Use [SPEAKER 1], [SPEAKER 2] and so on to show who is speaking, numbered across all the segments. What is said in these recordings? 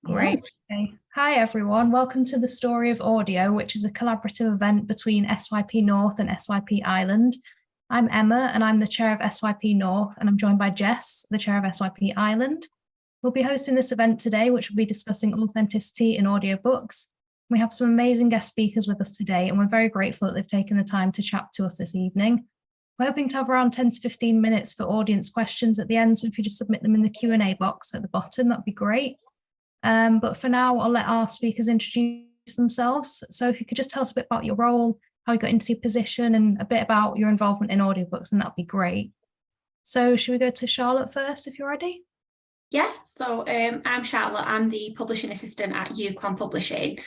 [SPEAKER 1] Great.
[SPEAKER 2] Yes.
[SPEAKER 1] Okay. Hi, everyone. Welcome to the Story of Audio, which is a collaborative event between SYP North and SYP Ireland. I'm Emma, and I'm the chair of SYP North, and I'm joined by Jess, the chair of SYP Ireland. We'll be hosting this event today, which will be discussing authenticity in audiobooks. We have some amazing guest speakers with us today, and we're very grateful that they've taken the time to chat to us this evening. We're hoping to have around 10 to 15 minutes for audience questions at the end, so if you just submit them in the Q&A box at the bottom, that'd be great. But for now, I'll let our speakers introduce themselves. So if you could just tell us a bit about your role, how you got into your position, and a bit about your involvement in audiobooks, and that'd be great. So should we go to Charlotte first, if you're ready?
[SPEAKER 2] Yeah, so I'm Charlotte. I'm the publishing assistant at UCLan Publishing.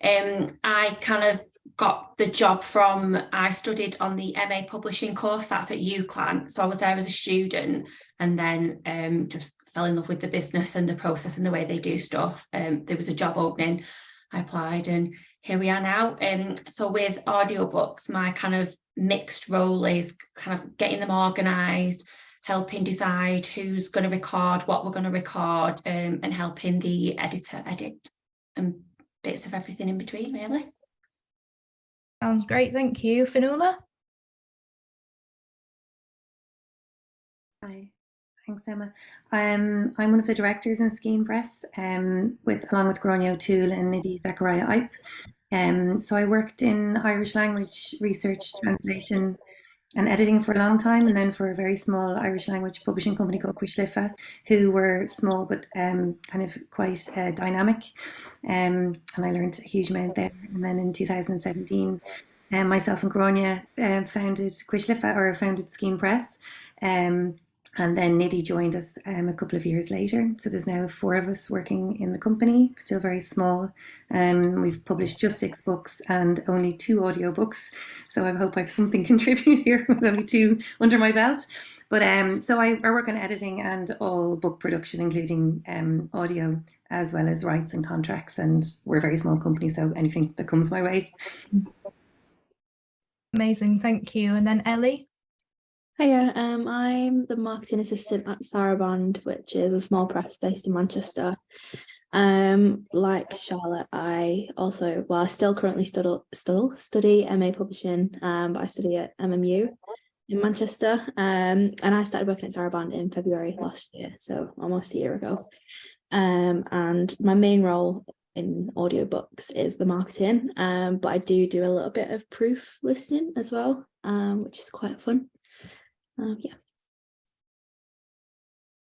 [SPEAKER 2] I kind of got the job I studied on the MA publishing course that's at UCLan. So I was there as a student and then just fell in love with the business and the process and the way they do stuff. There was a job opening, I applied, and here we are now. So with audiobooks, my kind of mixed role is kind of getting them organised, helping decide who's going to record, what we're going to record, and helping the editor edit and bits of everything in between, really.
[SPEAKER 1] Sounds great, thank you. Fionnuala?
[SPEAKER 3] Hi, thanks, Emma. I'm one of the directors in Skein Press, along with Gráinne O'Toole and Nidhi Zachariah-Ipe. So I worked in Irish language research, translation, and editing for a long time, and then for a very small Irish language publishing company called Cuislifa, who were small but kind of quite dynamic. And I learned a huge amount there. And then in 2017, myself and Gráinne founded Cuislifa, or founded Skein Press. And then Nidhi joined us a couple of years later. So there's now 4 of us working in the company, still very small. We've published just 6 books and only 2 audiobooks. So I hope I have something to contribute here with only 2 under my belt. But so I work on editing and all book production, including audio, as well as rights and contracts. And we're a very small company, so anything that comes my way.
[SPEAKER 1] Amazing, thank you. And then Ellie?
[SPEAKER 4] Hiya, I'm the marketing assistant at Saraband, which is a small press based in Manchester. Like Charlotte, I still currently study MA publishing, but I study at MMU in Manchester. And I started working at Saraband in February last year, so almost a year ago. And my main role in audiobooks is the marketing, but I do a little bit of proof listening as well, which is quite fun. Yeah.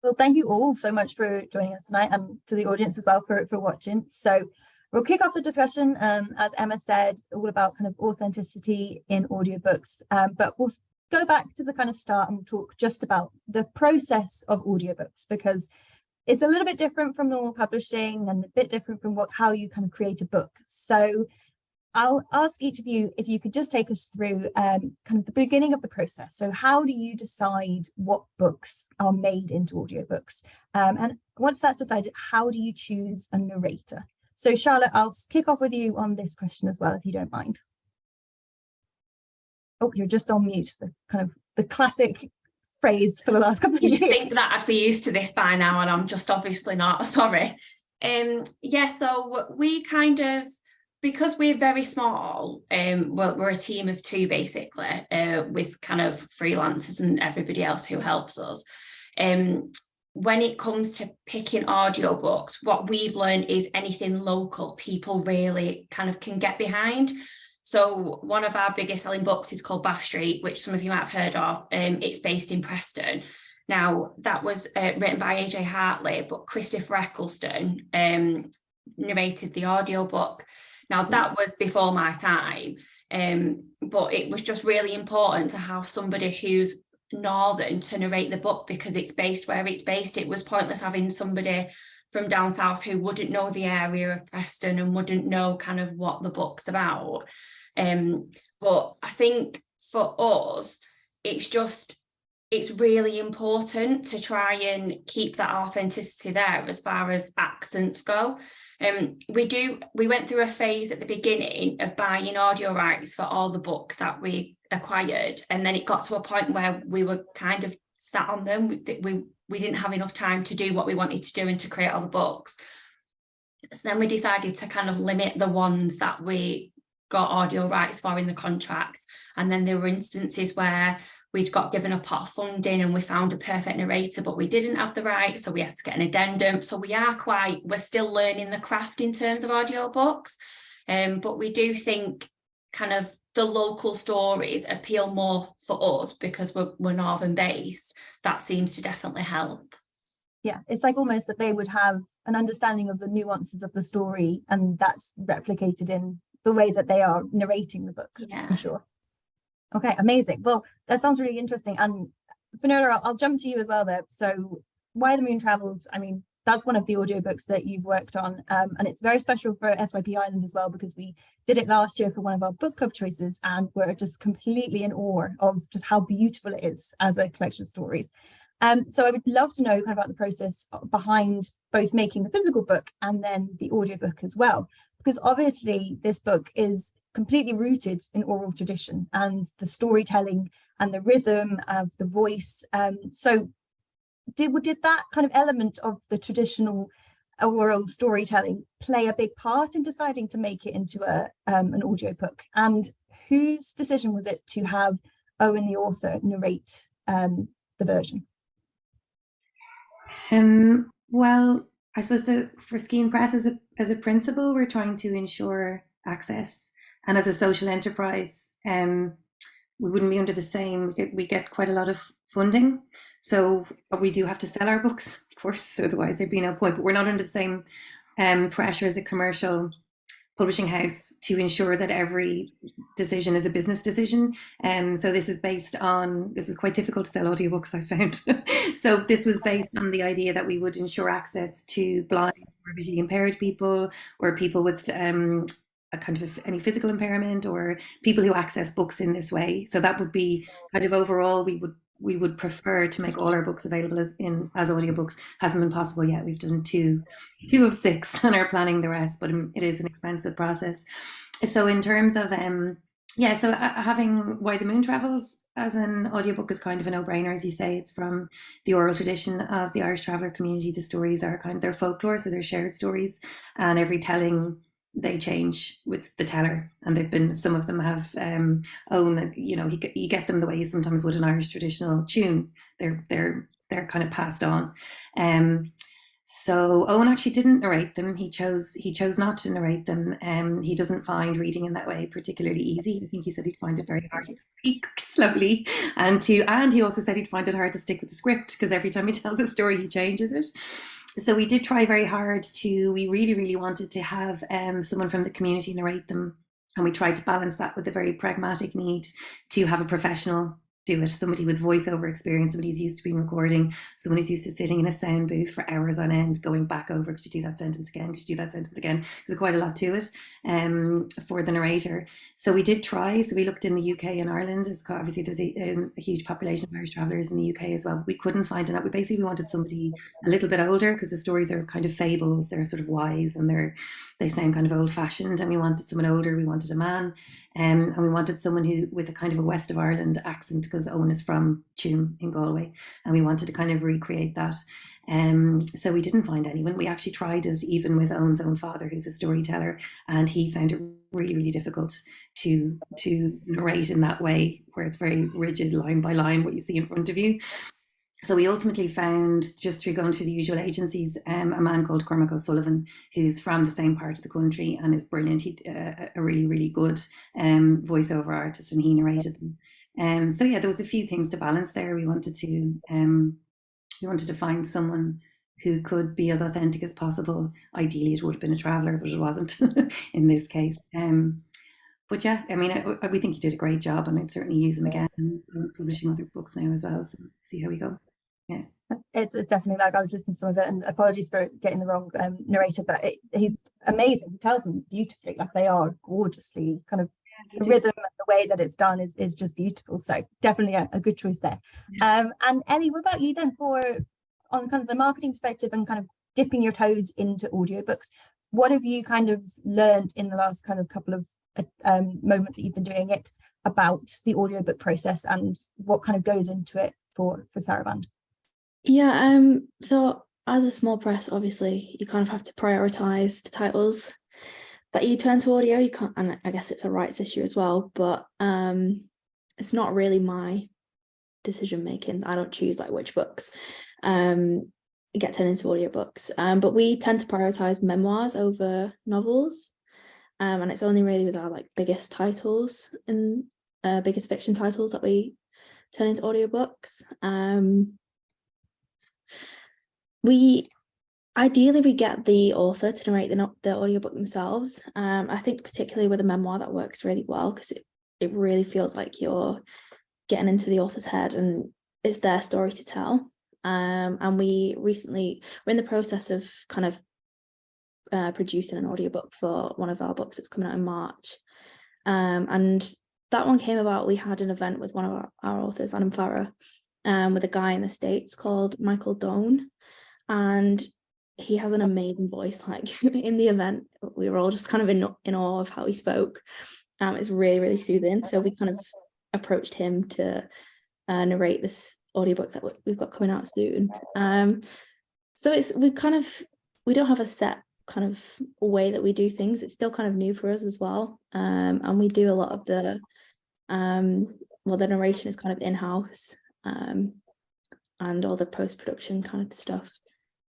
[SPEAKER 5] Well, thank you all so much for joining us tonight, and to the audience as well for watching. So we'll kick off the discussion, as Emma said, all about kind of authenticity in audiobooks, but we'll go back to the kind of start and talk just about the process of audiobooks, because it's a little bit different from normal publishing and a bit different from how you kind of create a book. So I'll ask each of you if you could just take us through kind of the beginning of the process. So how do you decide what books are made into audiobooks? And once that's decided, how do you choose a narrator? So Charlotte, I'll kick off with you on this question as well, if you don't mind. Oh, you're just on mute, the kind of the classic phrase for the last couple of years.
[SPEAKER 2] You'd think that I'd be used to this by now, and I'm just obviously not, sorry. Yeah, so we kind of, because we're very small, we're a team of 2 basically, with kind of freelancers and everybody else who helps us. When it comes to picking audiobooks, what we've learned is anything local, people really kind of can get behind. So one of our biggest selling books is called Bath Street, which some of you might have heard of. It's based in Preston. Now, that was written by AJ Hartley, but Christopher Eccleston narrated the audiobook. Now, that was before my time, but it was just really important to have somebody who's northern to narrate the book, because it's based where it's based. It was pointless having somebody from down south who wouldn't know the area of Preston and wouldn't know kind of what the book's about. But I think for us, it's really important to try and keep that authenticity there as far as accents go. We went through a phase at the beginning of buying audio rights for all the books that we acquired, and then it got to a point where we were kind of sat on them. We didn't have enough time to do what we wanted to do and to create all the books. So then we decided to kind of limit the ones that we got audio rights for in the contract. And then there were instances where we'd got given a pot of funding and we found a perfect narrator, but we didn't have the rights, so we had to get an addendum. So we're still learning the craft in terms of audiobooks. But we do think kind of the local stories appeal more for us because we're Northern based. That seems to definitely help.
[SPEAKER 5] Yeah, it's like almost that they would have an understanding of the nuances of the story, and that's replicated in the way that they are narrating the book.
[SPEAKER 2] Yeah,
[SPEAKER 5] I'm sure. Okay, amazing. Well, that sounds really interesting. And Fionnuala, I'll jump to you as well there. So Why the Moon Travels, I mean, that's one of the audiobooks that you've worked on. And it's very special for SYP Ireland as well, because we did it last year for one of our book club choices, and we're just completely in awe of just how beautiful it is as a collection of stories. So I would love to know kind of about the process behind both making the physical book and then the audiobook as well, because obviously this book is completely rooted in oral tradition and the storytelling and the rhythm of the voice. So did that kind of element of the traditional oral storytelling play a big part in deciding to make it into an audiobook? And whose decision was it to have Owen, the author, narrate the version?
[SPEAKER 3] Well, I suppose for Skein Press as a principle, we're trying to ensure access, and as a social enterprise, we wouldn't be under the same. We get quite a lot of funding, so we do have to sell our books, of course. Otherwise, there'd be no point. But we're not under the same pressure as a commercial publishing house to ensure that every decision is a business decision. So this is quite difficult to sell audiobooks, I found. So this was based on the idea that we would ensure access to blind or visually impaired people, or people with a kind of any physical impairment, or people who access books in this way. So that would be kind of overall, we would prefer to make all our books available as audiobooks. Hasn't been possible yet. We've done two of 6 and are planning the rest, but it is an expensive process. So in terms of having Why the Moon Travels as an audiobook is kind of a no-brainer. As you say, it's from the oral tradition of the Irish traveller community. The stories are kind of their folklore, so they're shared stories, and every telling they change with the teller, and some of them have you get them the way you sometimes would an Irish traditional tune. They're kind of passed on. So Owen actually didn't narrate them. He chose not to narrate them. He doesn't find reading in that way particularly easy. I think he said he'd find it very hard to speak slowly, and he also said he'd find it hard to stick with the script, because every time he tells a story he changes it. So we did try very hard we really, really wanted to have someone from the community narrate them. And we tried to balance that with the very pragmatic need to have a professional do it, somebody with voiceover experience, somebody who's used to being recording, someone who's used to sitting in a sound booth for hours on end, going back over, could you do that sentence again? Could you do that sentence again? There's quite a lot to it for the narrator. So we did try. So we looked in the UK and Ireland. Obviously, there's a huge population of Irish travellers in the UK as well. We couldn't find enough. We wanted somebody a little bit older, because the stories are kind of fables. They're sort of wise, and they sound kind of old-fashioned. And we wanted someone older. We wanted a man. And we wanted someone who with a kind of a West of Ireland accent, because Owen is from Tuam in Galway, and we wanted to kind of recreate that. So we didn't find anyone. We actually tried it even with Owen's own father, who's a storyteller, and he found it really, really difficult to narrate in that way, where it's very rigid, line by line, what you see in front of you. So we ultimately found, just through going through the usual agencies, a man called Cormac O'Sullivan, who's from the same part of the country and is brilliant. He's a really, really good voiceover artist, and he narrated them. So yeah, there was a few things to balance there. We wanted to find someone who could be as authentic as possible. Ideally, it would have been a traveller, but it wasn't in this case. But yeah, I mean, we think he did a great job, and I'd certainly use him again. I'm publishing other books now as well, so see how we go. Yeah,
[SPEAKER 5] it's definitely, like, I was listening to some of it, and apologies for getting the wrong narrator, but he's amazing. He tells them beautifully, like they are gorgeously kind of, the rhythm and the way that it's done is just beautiful. So definitely a good choice there. And Ellie, what about you then, on kind of the marketing perspective and kind of dipping your toes into audiobooks? What have you kind of learned in the last kind of couple of moments that you've been doing it about the audiobook process, and what kind of goes into it for Saraband?
[SPEAKER 4] Yeah, so as a small press, obviously, you kind of have to prioritize the titles that you turn to audio. You can't, and I guess it's a rights issue as well, but it's not really my decision making. I don't choose like which books get turned into audiobooks. But we tend to prioritize memoirs over novels. And it's only really with our like biggest titles and biggest fiction titles that we turn into audiobooks. Ideally we get the author to narrate the audiobook themselves. I think particularly with a memoir that works really well, because it really feels like you're getting into the author's head and it's their story to tell. And we're in the process of kind of producing an audiobook for one of our books that's coming out in March. And that one came about, we had an event with one of our authors, Adam Farah, with a guy in the States called Michael Doan. And he has an amazing voice. Like in the event, we were all just kind of in awe of how he spoke. It's really, really soothing. So we kind of approached him to narrate this audiobook that we've got coming out soon. So we don't have a set kind of way that we do things. It's still kind of new for us as well. And we do a lot of the narration is kind of in-house, and all the post-production kind of stuff.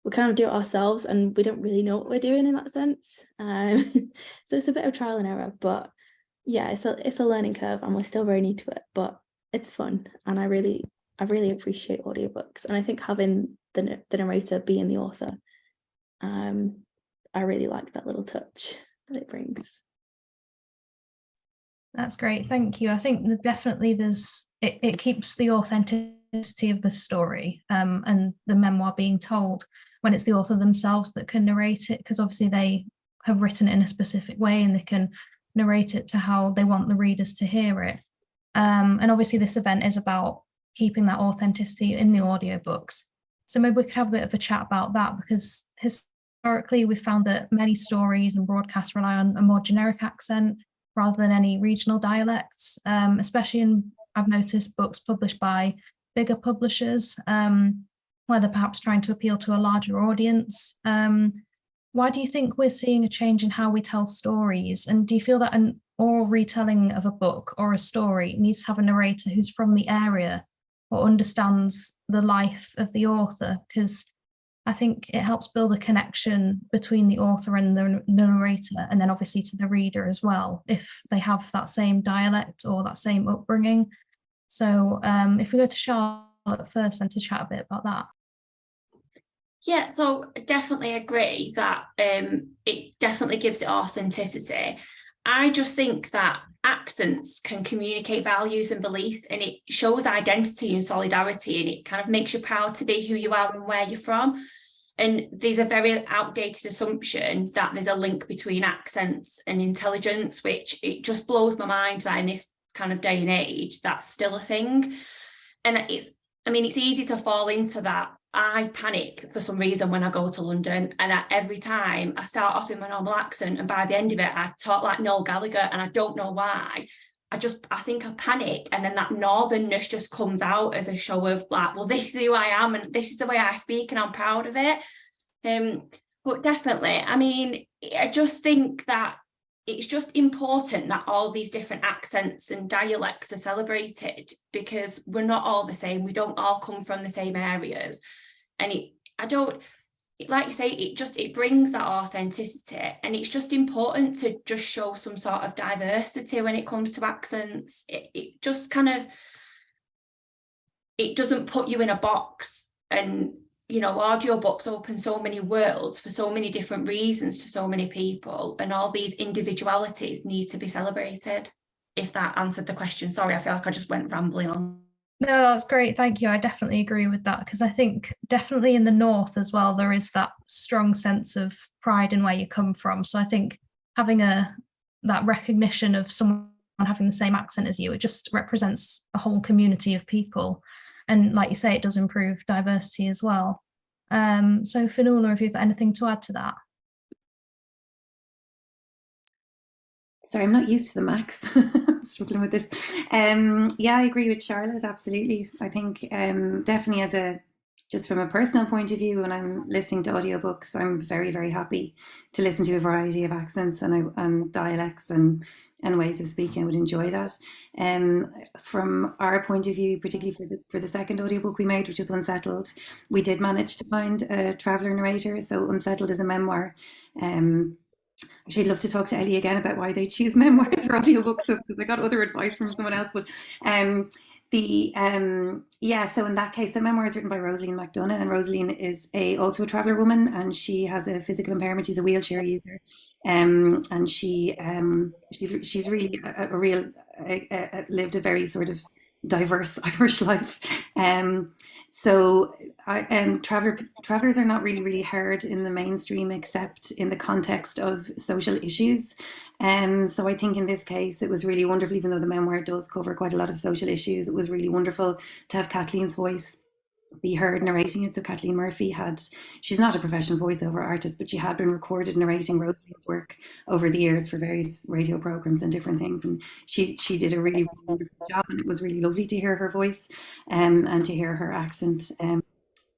[SPEAKER 4] We kind of do it ourselves and we don't really know what we're doing in that sense. So it's a bit of trial and error, but yeah, it's a learning curve and we're still very new to it, but it's fun. And I really appreciate audiobooks. And I think having the narrator being the author, I really like that little touch that it brings.
[SPEAKER 1] That's great, thank you. I think that definitely it keeps the authenticity of the story and the memoir being told when it's the author themselves that can narrate it, because obviously they have written it in a specific way and they can narrate it to how they want the readers to hear it. And obviously this event is about keeping that authenticity in the audiobooks. So maybe we could have a bit of a chat about that, because historically we've found that many stories and broadcasts rely on a more generic accent rather than any regional dialects, especially I've noticed books published by bigger publishers, where they're perhaps trying to appeal to a larger audience. Why do you think we're seeing a change in how we tell stories? And do you feel that an oral retelling of a book or a story needs to have a narrator who's from the area or understands the life of the author? Because I think it helps build a connection between the author and the narrator, and then obviously to the reader as well, if they have that same dialect or that same upbringing. So if we go to Charlotte first and to chat a bit about that.
[SPEAKER 2] Yeah, so I definitely agree that it definitely gives it authenticity. I just think that accents can communicate values and beliefs, and it shows identity and solidarity, and it kind of makes you proud to be who you are and where you're from. And there's a very outdated assumption that there's a link between accents and intelligence, which it just blows my mind that in this kind of day and age, that's still a thing. And it's easy to fall into that. I panic for some reason when I go to London, and every time I start off in my normal accent, and by the end of it I talk like Noel Gallagher, and I don't know why. I think I panic, and then that northernness just comes out as a show of like, well, this is who I am and this is the way I speak and I'm proud of it. But definitely, I just think that it's just important that all these different accents and dialects are celebrated, because we're not all the same. We don't all come from the same areas. And like you say, it brings that authenticity, and it's just important to just show some sort of diversity when it comes to accents. It just kind of, it doesn't put you in a box. And audiobooks open so many worlds for so many different reasons to so many people, and all these individualities need to be celebrated. If that answered the question. Sorry, I feel like I just went rambling on.
[SPEAKER 1] No, that's great, thank you. I definitely agree with that, because I think definitely in the North as well, there is that strong sense of pride in where you come from. So I think having that recognition of someone having the same accent as you, it just represents a whole community of people. And like you say, it does improve diversity as well. So Fionnuala, have you got anything to add to that?
[SPEAKER 3] Sorry, I'm not used to the Macs. I'm struggling with this. Yeah, I agree with Charlotte, absolutely. I think definitely as a just from a personal point of view, when I'm listening to audiobooks, I'm very, very happy to listen to a variety of accents and dialects and ways of speaking. I would enjoy that. From our point of view, particularly for the second audiobook we made, which is Unsettled, we did manage to find a traveller narrator. So Unsettled is a memoir. Actually, I'd love to talk to Ellie again about why they choose memoirs for audiobooks, because I got other advice from someone else. But so in that case, the memoir is written by Rosaleen McDonough, and Rosaleen is also a traveller woman, and she has a physical impairment. She's a wheelchair user, and she's really lived a very sort of diverse Irish life. Travellers are not really heard in the mainstream except in the context of social issues. So I think in this case it was really wonderful, even though the memoir does cover quite a lot of social issues. It was really wonderful to have Kathleen's voice be heard narrating it. So Kathleen Murphy she's not a professional voiceover artist, but she had been recorded narrating Rosaleen's work over the years for various radio programs and different things, and she did a really wonderful job, and it was really lovely to hear her voice and to hear her accent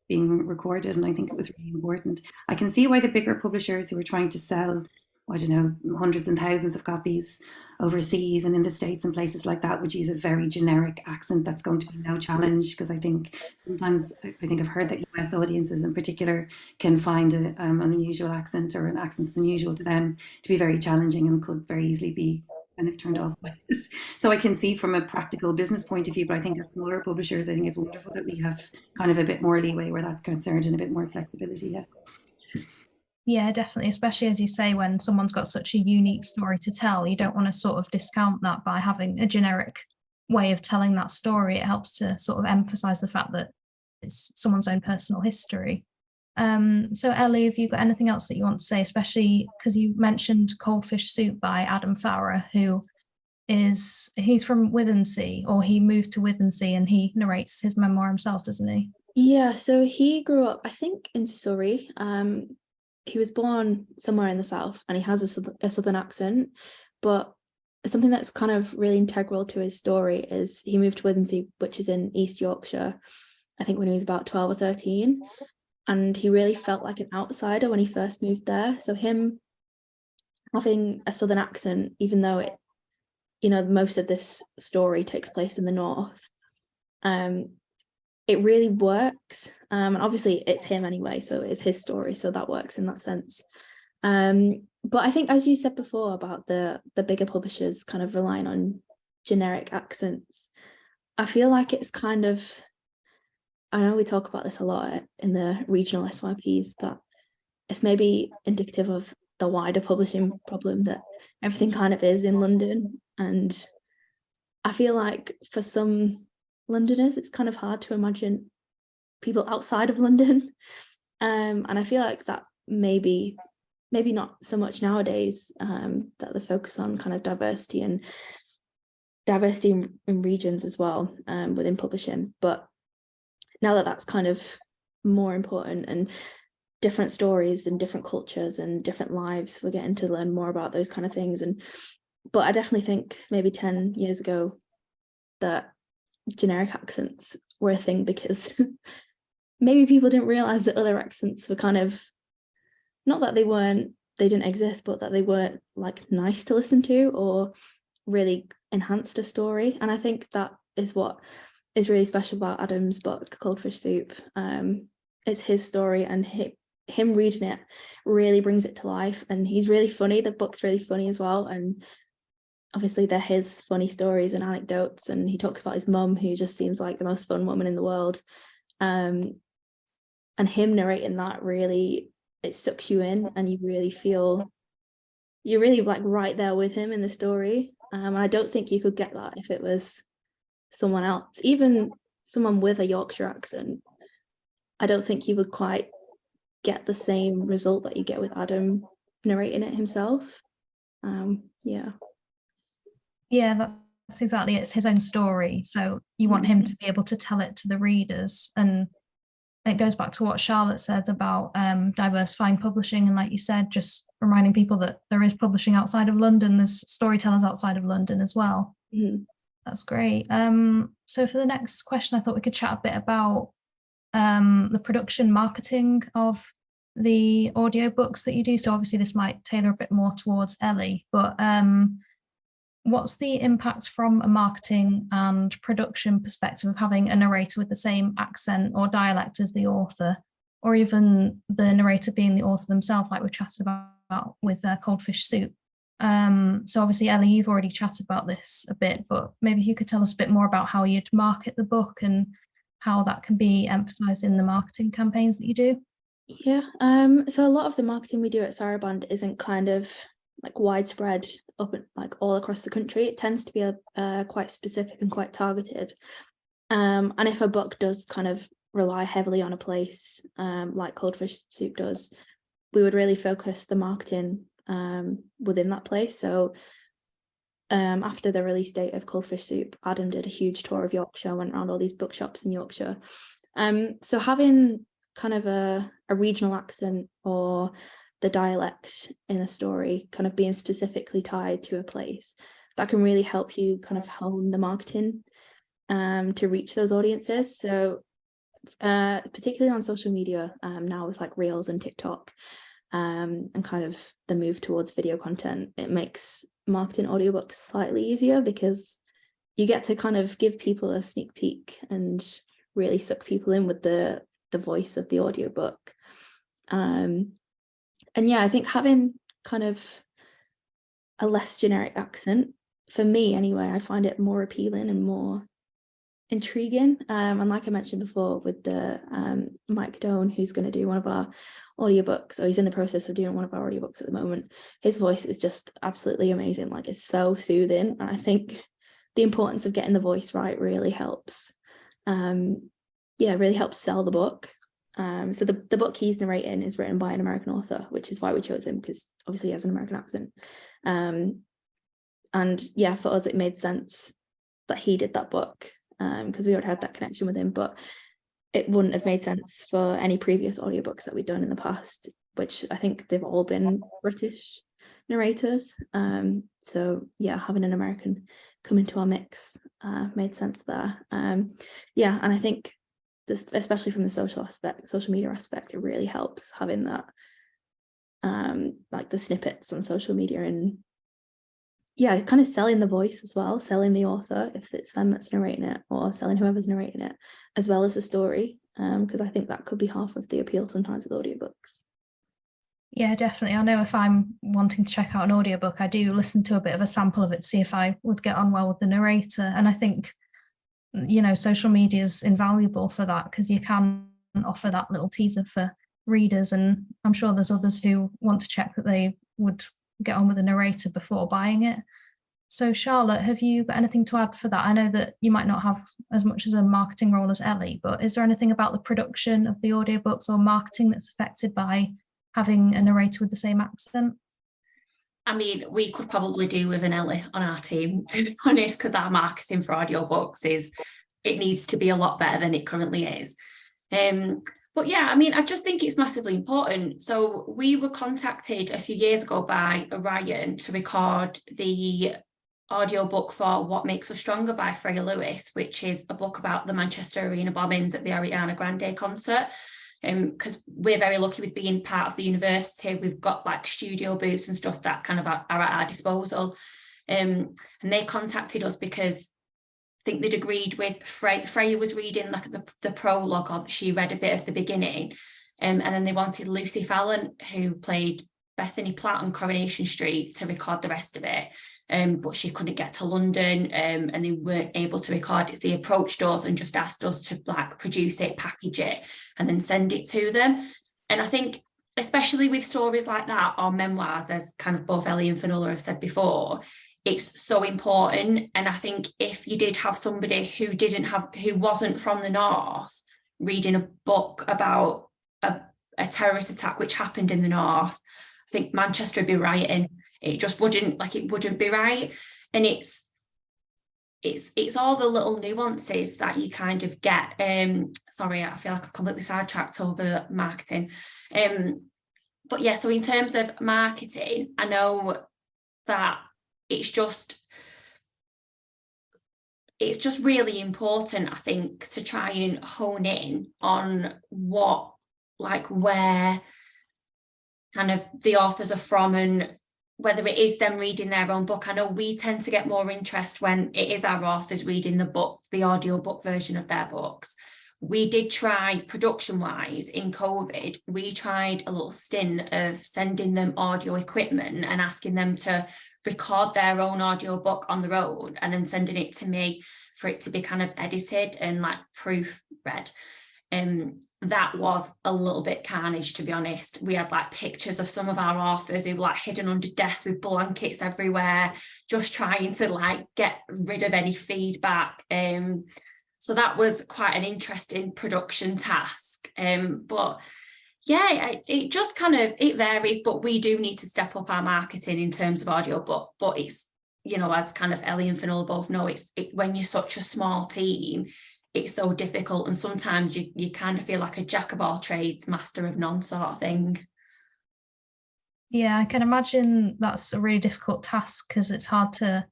[SPEAKER 3] being recorded, and I think it was really important. I can see why the bigger publishers who are trying to sell, I don't know, hundreds and thousands of copies overseas and in the States and places like that would use a very generic accent that's going to be no challenge, because I think sometimes I've heard that US audiences in particular can find an unusual accent or an accent that's unusual to them to be very challenging and could very easily be kind of turned off by it. So I can see from a practical business point of view, but I think as smaller publishers, I think it's wonderful that we have kind of a bit more leeway where that's concerned and a bit more flexibility.
[SPEAKER 1] Yeah, definitely. Especially as you say, when someone's got such a unique story to tell, you don't want to sort of discount that by having a generic way of telling that story. It helps to sort of emphasize the fact that it's someone's own personal history. So Ellie, have you got anything else that you want to say, especially because you mentioned Cold Fish Soup by Adam Farrar, he's from Withensea, or he moved to Withensea, and he narrates his memoir himself, doesn't he?
[SPEAKER 4] Yeah, so he grew up, I think, in Surrey. He was born somewhere in the south, and he has a southern accent, but something that's kind of really integral to his story is he moved to Withensea, which is in East Yorkshire, I think when he was about 12 or 13, and he really felt like an outsider when he first moved there. So him having a southern accent, even though most of this story takes place in the north, it really works, and obviously it's him anyway, so it's his story, so that works in that sense. But I think, as you said before about the bigger publishers kind of relying on generic accents, I feel like it's kind of, I know we talk about this a lot in the regional SYPs, that it's maybe indicative of the wider publishing problem that everything kind of is in London, and I feel like for some Londoners it's kind of hard to imagine people outside of London, and I feel like that maybe not so much nowadays, that the focus on kind of diversity in regions as well, within publishing, but now that that's kind of more important, and different stories and different cultures and different lives, we're getting to learn more about those kind of things. But I definitely think maybe 10 years ago that generic accents were a thing, because maybe people didn't realize that other accents were kind of, not that they didn't exist, but that they weren't like nice to listen to or really enhanced a story. And I think that is what is really special about Adam's book, Cold Fish Soup. It's his story, and him reading it really brings it to life, and he's really funny. The book's really funny as well, and obviously they're his funny stories and anecdotes, and he talks about his mum, who just seems like the most fun woman in the world, and him narrating that, really, it sucks you in, and you really feel you're really like right there with him in the story. And I don't think you could get that if it was someone else, even someone with a Yorkshire accent. I don't think you would quite get the same result that you get with Adam narrating it himself.
[SPEAKER 1] Yeah, that's exactly it. It's his own story, so you want him to be able to tell it to the readers. And it goes back to what Charlotte said about diversifying publishing, and like you said, just reminding people that there is publishing outside of London, there's storytellers outside of London as well. That's great. So for the next question, I thought we could chat a bit about the production marketing of the audiobooks that you do? So obviously this might tailor a bit more towards Ellie, but what's the impact from a marketing and production perspective of having a narrator with the same accent or dialect as the author, or even the narrator being the author themselves, like we chatted about with Coldfish Soup? So obviously, Ellie, you've already chatted about this a bit, but maybe you could tell us a bit more about how you'd market the book and how that can be emphasized in the marketing campaigns that you do.
[SPEAKER 4] Yeah, so a lot of the marketing we do at Saraband isn't kind of like widespread up like all across the country. It tends to be quite specific and quite targeted. And if a book does kind of rely heavily on a place, like Coldfish Soup does, we would really focus the marketing within that place. So after the release date of Coldfish Soup, Adam did a huge tour of Yorkshire, went around all these bookshops in Yorkshire. So having kind of a regional accent or the dialect in a story kind of being specifically tied to a place, that can really help you kind of hone the marketing to reach those audiences. So particularly on social media now with like Reels and TikTok and kind of the move towards video content, it makes marketing audiobooks slightly easier because you get to kind of give people a sneak peek and really suck people in with the voice of the audiobook. And yeah, I think having kind of a less generic accent, for me anyway, I find it more appealing and more intriguing. And like I mentioned before with the Mike Doan, who's going to do one of our audiobooks, or he's in the process of doing one of our audiobooks at the moment, his voice is just absolutely amazing. Like, it's so soothing, and I think the importance of getting the voice right really helps really helps sell the book. So the book he's narrating is written by an American author, which is why we chose him, because obviously he has an American accent. And yeah, for us it made sense that he did that book because we already had that connection with him, but it wouldn't have made sense for any previous audiobooks that we'd done in the past, which I think they've all been British narrators. So yeah, having an American come into our mix made sense there. Yeah, and I think this, especially from the social media aspect, it really helps having that like the snippets on social media, and yeah, kind of selling the voice as well, selling the author if it's them that's narrating it, or selling whoever's narrating it, as well as the story, because I think that could be half of the appeal sometimes with audiobooks.
[SPEAKER 1] Yeah, definitely. I know if I'm wanting to check out an audiobook, I do listen to a bit of a sample of it to see if I would get on well with the narrator. And I think, you know, social media is invaluable for that, because you can offer that little teaser for readers, and I'm sure there's others who want to check that they would get on with the narrator before buying it. So Charlotte, have you got anything to add for that? I know that you might not have as much as a marketing role as Ellie, but is there anything about the production of the audiobooks or marketing that's affected by having a narrator with the same accent?
[SPEAKER 2] I mean, we could probably do with an Ellie on our team, to be honest, because our marketing for audiobooks it needs to be a lot better than it currently is. But yeah, I mean, I just think it's massively important. So we were contacted a few years ago by Orion to record the audiobook for What Makes Us Stronger by Freya Lewis, which is a book about the Manchester Arena bombings at the Ariana Grande concert. Because we're very lucky with being part of the university. We've got like studio booths and stuff that kind of are at our disposal. And they contacted us because I think they'd agreed with Freya was reading like the prologue, or she read a bit of the beginning, and then they wanted Lucy Fallon, who played Bethany Platt on Coronation Street, to record the rest of it, but she couldn't get to London, and they weren't able to record it. So they approached us and just asked us to like produce it, package it, and then send it to them. And I think especially with stories like that, or memoirs, as kind of both Ellie and Fionnuala have said before, it's so important. And I think if you did have somebody who wasn't from the North reading a book about a terrorist attack which happened in the North, I think Manchester would be rioting. It just wouldn't be right. And it's all the little nuances that you kind of get. Sorry, I feel like I've completely sidetracked over the marketing. But yeah, so in terms of marketing, I know that it's just it's just really important, I think, to try and hone in on where kind of the authors are from, and whether it is them reading their own book. I know we tend to get more interest when it is our authors reading the book, the audiobook version of their books. We did try, production-wise, in COVID, we tried a little stint of sending them audio equipment and asking them to record their own audiobook on their own and then sending it to me for it to be kind of edited and like proofread. That was a little bit carnage, to be honest. We had like pictures of some of our authors who were like hidden under desks with blankets everywhere, just trying to like get rid of any feedback. So that was quite an interesting production task. But yeah, it just kind of, it varies, but we do need to step up our marketing in terms of audiobook. But it's, you know, as kind of Ellie and Fionnuala both know, when you're such a small team, it's so difficult, and sometimes you kind of feel like a jack of all trades, master of none sort of thing.
[SPEAKER 1] Yeah, I can imagine that's a really difficult task, because it's hard to,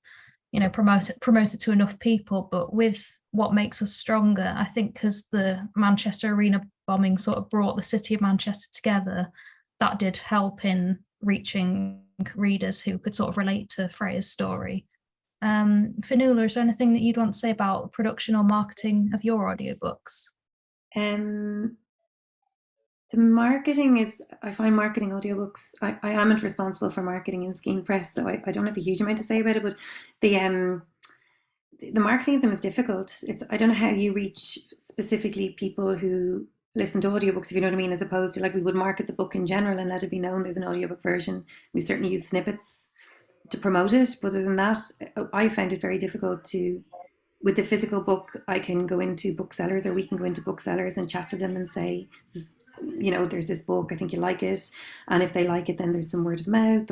[SPEAKER 1] you know, promote it to enough people. But with what makes us stronger, I think, because the Manchester Arena bombing sort of brought the city of Manchester together, that did help in reaching readers who could sort of relate to Freya's story. Fionnuala, is there anything that you'd want to say about production or marketing of your audiobooks?
[SPEAKER 3] The marketing is, I find marketing audiobooks, I am responsible for marketing in Skein Press, so I don't have a huge amount to say about it, but the marketing of them is difficult. I don't know how you reach specifically people who listen to audiobooks, if you know what I mean, as opposed to like we would market the book in general and let it be known there's an audiobook version. We certainly use snippets to promote it, but other than that, I found it very difficult to, with the physical book, I can go into booksellers, or we can go into booksellers and chat to them and say, you know, there's this book, I think you like it, and if they like it, then there's some word of mouth.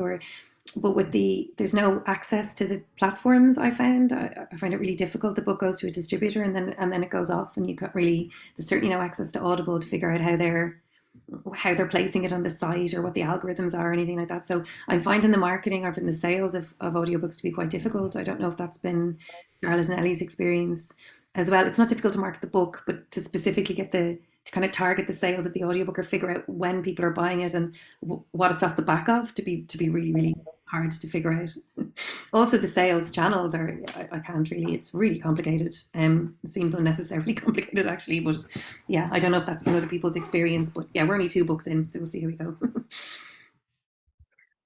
[SPEAKER 3] But with there's no access to the platforms. I find it really difficult. The book goes to a distributor and then it goes off, and there's certainly no access to Audible to figure out how they're placing it on the site or what the algorithms are or anything like that. So I'm finding the marketing or the sales of audiobooks to be quite difficult. I don't know if that's been Charlotte and Ellie's experience as well. It's not difficult to market the book, but to specifically to kind of target the sales of the audiobook or figure out when people are buying it and what it's off the back of, to be really, really hard to figure out. Also, the sales channels I can't really, it's really complicated. It seems unnecessarily complicated actually, but yeah, I don't know if that's been other people's experience, but yeah, we're only 2 books in, so we'll see how we go.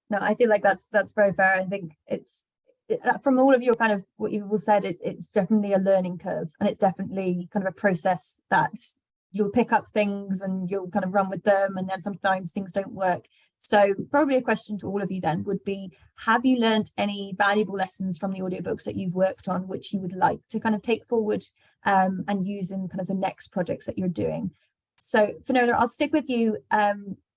[SPEAKER 5] No, I feel like that's very fair. I think from all of your kind of what you've all said, it's definitely a learning curve, and it's definitely kind of a process that you'll pick up things and you'll kind of run with them, and then sometimes things don't work. So probably a question to all of you then would be, have you learned any valuable lessons from the audiobooks that you've worked on, which you would like to kind of take forward and use in kind of the next projects that you're doing? So Fionnuala, I'll stick with you.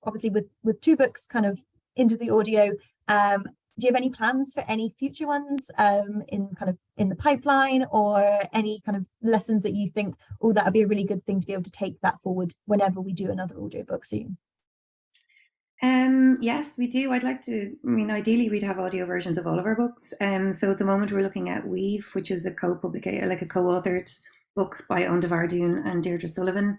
[SPEAKER 5] Obviously with 2 books kind of into the audio, do you have any plans for any future ones in the pipeline, or any kind of lessons that you think, oh, that would be a really good thing to be able to take that forward whenever we do another audiobook soon?
[SPEAKER 3] Yes, we do. I'd like to, ideally we'd have audio versions of all of our books. So at the moment we're looking at Weave, which is a co-authored book by Owen de Vardoon and Deirdre Sullivan.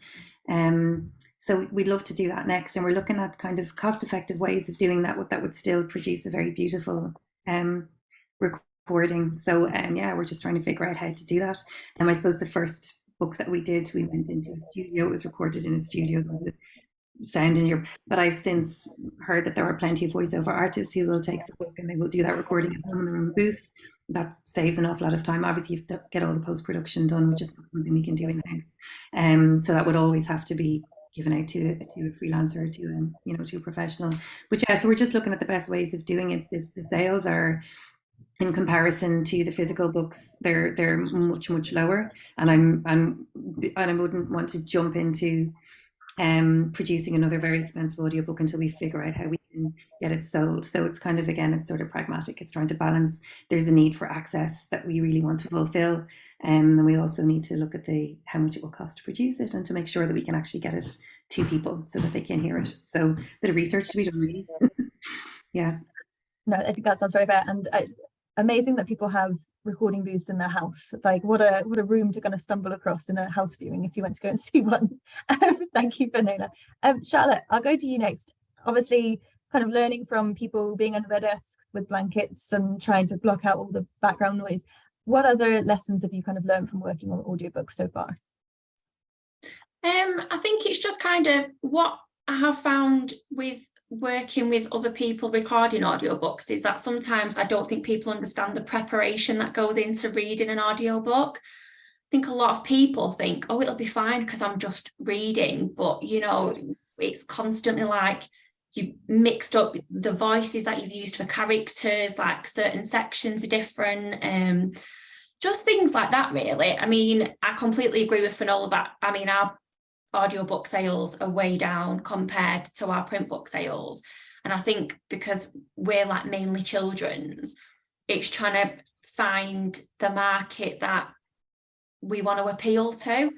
[SPEAKER 3] So we'd love to do that next, and we're looking at kind of cost-effective ways of doing that would still produce a very beautiful recording. So yeah, we're just trying to figure out how to do that. I suppose the first book that we did, we went into a studio. It was recorded in a studio. There was a sound in your, but I've since heard that there are plenty of voiceover artists who will take the book and they will do that recording at home in their own booth. That saves an awful lot of time. Obviously you have to get all the post-production done, which is not something we can do in-house. So that would always have to be given out to a freelancer, or to a professional. But yeah, so we're just looking at the best ways of doing it. The sales are, in comparison to the physical books, they're much lower, and I wouldn't want to jump into producing another very expensive audiobook until we figure out how we can get it sold. So it's kind of, again, it's sort of pragmatic. It's trying to balance. There's a need for access that we really want to fulfill, and we also need to look at how much it will cost to produce it, and to make sure that we can actually get it to people so that they can hear it. So a bit of research to be done, really. Yeah.
[SPEAKER 5] No, I think that sounds very fair, and amazing that people have recording booths in their house. Like what a room to kind of stumble across in a house viewing if you went to go and see one. Thank you, Fionnuala. Charlotte, I'll go to you next. Obviously, kind of learning from people being under their desks with blankets and trying to block out all the background noise. What other lessons have you kind of learned from working on audiobooks so far?
[SPEAKER 2] I think it's just kind of what I have found with working with other people recording audiobooks is that sometimes I don't think people understand the preparation that goes into reading an audiobook. I think a lot of people think, oh, it'll be fine because I'm just reading, but you know, it's constantly like you've mixed up the voices that you've used for characters, like certain sections are different, just things like that really. I mean, I completely agree with Fionnuala that, I mean, our audiobook sales are way down compared to our print book sales, and I think because we're like mainly children's, it's trying to find the market that we want to appeal to.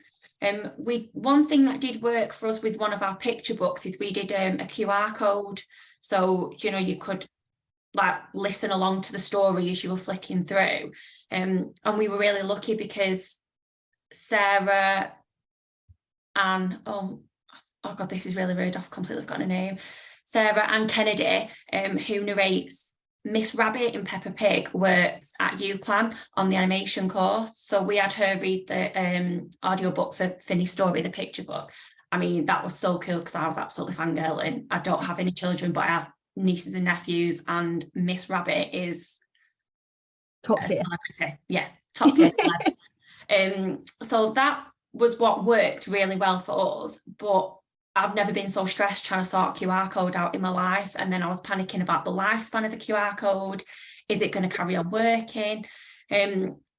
[SPEAKER 2] One thing that did work for us with one of our picture books is we did a QR code, so you know you could like listen along to the story as you were flicking through, and we were really lucky because Sarah and oh god, this is really rude, I've completely forgotten her name. Sarah Ann Kennedy, who narrates Miss Rabbit in Peppa Pig, works at UCLan on the animation course. So we had her read the audiobook for Finny's Story, the picture book. I mean, that was so cool because I was absolutely fangirling. I don't have any children, but I have nieces and nephews, and Miss Rabbit is
[SPEAKER 5] Top tier.
[SPEAKER 2] Yeah, top tier. So that was what worked really well for us, but I've never been so stressed trying to sort a QR code out in my life. And then I was panicking about the lifespan of the QR code. Is it going to carry on working?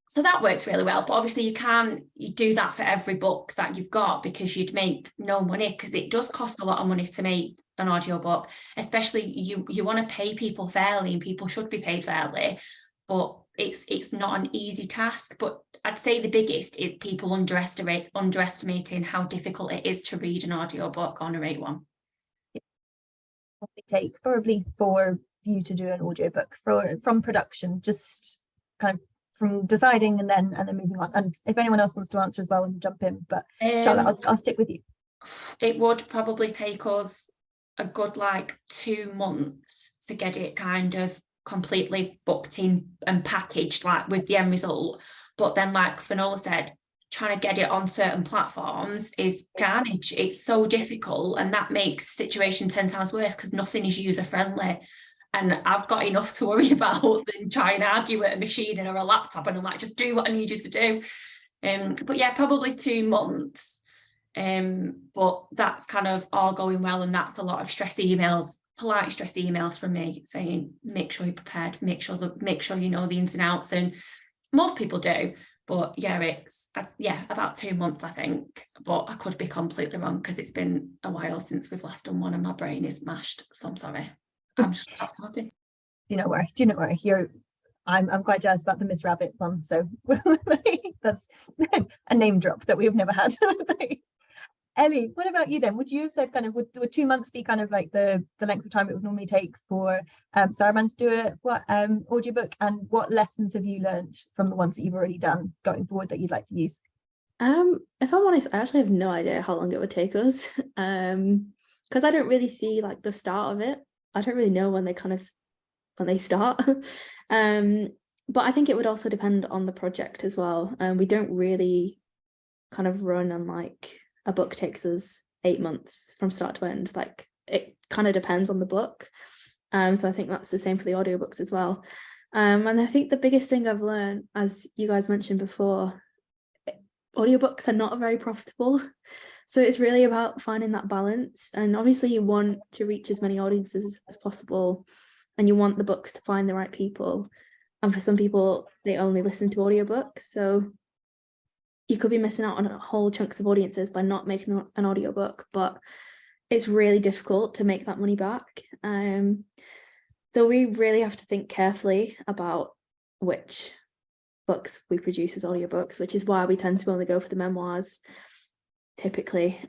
[SPEAKER 2] So that worked really well. But obviously you do that for every book that you've got, because you'd make no money, because it does cost a lot of money to make an audiobook, especially you want to pay people fairly, and people should be paid fairly, but it's not an easy task. But I'd say the biggest is people underestimating how difficult it is to read an audiobook or narrate one.
[SPEAKER 5] What it take probably for you to do an audiobook from production, just kind of from deciding and then moving on. And if anyone else wants to answer as well, and jump in, but Charlotte, I'll stick with you.
[SPEAKER 2] It would probably take us a good like 2 months to get it kind of completely booked in and packaged, like with the end result. But then, like Fionnuala said, trying to get it on certain platforms is carnage. It's so difficult, and that makes the situation 10 times worse because nothing is user friendly. And I've got enough to worry about than try and argue at a machine or a laptop, and I'm like, just do what I need you to do. But yeah, probably 2 months. But that's kind of all going well, and that's a lot of polite stress emails from me saying, make sure you're prepared, make sure you know the ins and outs, and most people do. But yeah, it's about 2 months, I think, but I could be completely wrong because it's been a while since we've last done one and my brain is mashed, so I'm sorry. I'm just so happy.
[SPEAKER 5] Do not worry. I'm quite jazzed about the Miss Rabbit one, so that's a name drop that we've never had. Ellie, what about you then? Would you have said kind of would 2 months be kind of like the length of time it would normally take for Saraband to do a audiobook, and what lessons have you learned from the ones that you've already done going forward that you'd like to use?
[SPEAKER 4] If I'm honest, I actually have no idea how long it would take us, because I don't really see like the start of it. I don't really know when they start. But I think it would also depend on the project as well. We don't really kind of run on like a book takes us 8 months from start to end. Like it kind of depends on the book. So I think that's the same for the audiobooks as well. And I think the biggest thing I've learned, as you guys mentioned before, audiobooks are not very profitable. So it's really about finding that balance. And obviously you want to reach as many audiences as possible, and you want the books to find the right people. And for some people, they only listen to audiobooks. So you could be missing out on whole chunks of audiences by not making an audiobook, but it's really difficult to make that money back. So we really have to think carefully about which books we produce as audiobooks, which is why we tend to only go for the memoirs typically,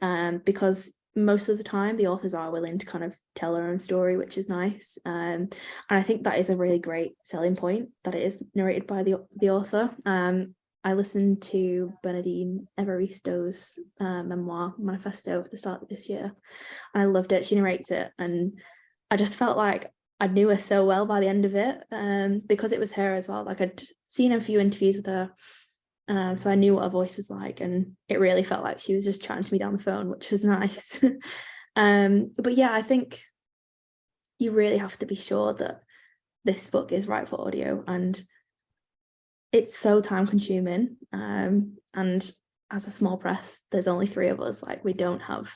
[SPEAKER 4] because most of the time the authors are willing to kind of tell their own story, which is nice. And I think that is a really great selling point, that it is narrated by the author. I listened to Bernadine Evaristo's memoir manifesto at the start of this year, and I loved it. She narrates it, and I just felt like I knew her so well by the end of it, because it was her as well. Like, I'd seen a few interviews with her, so I knew what her voice was like, and it really felt like she was just chatting to me down the phone, which was nice. But yeah, I think you really have to be sure that this book is right for audio, and it's so time consuming. And as a small press, there's only 3 of us. Like, we don't have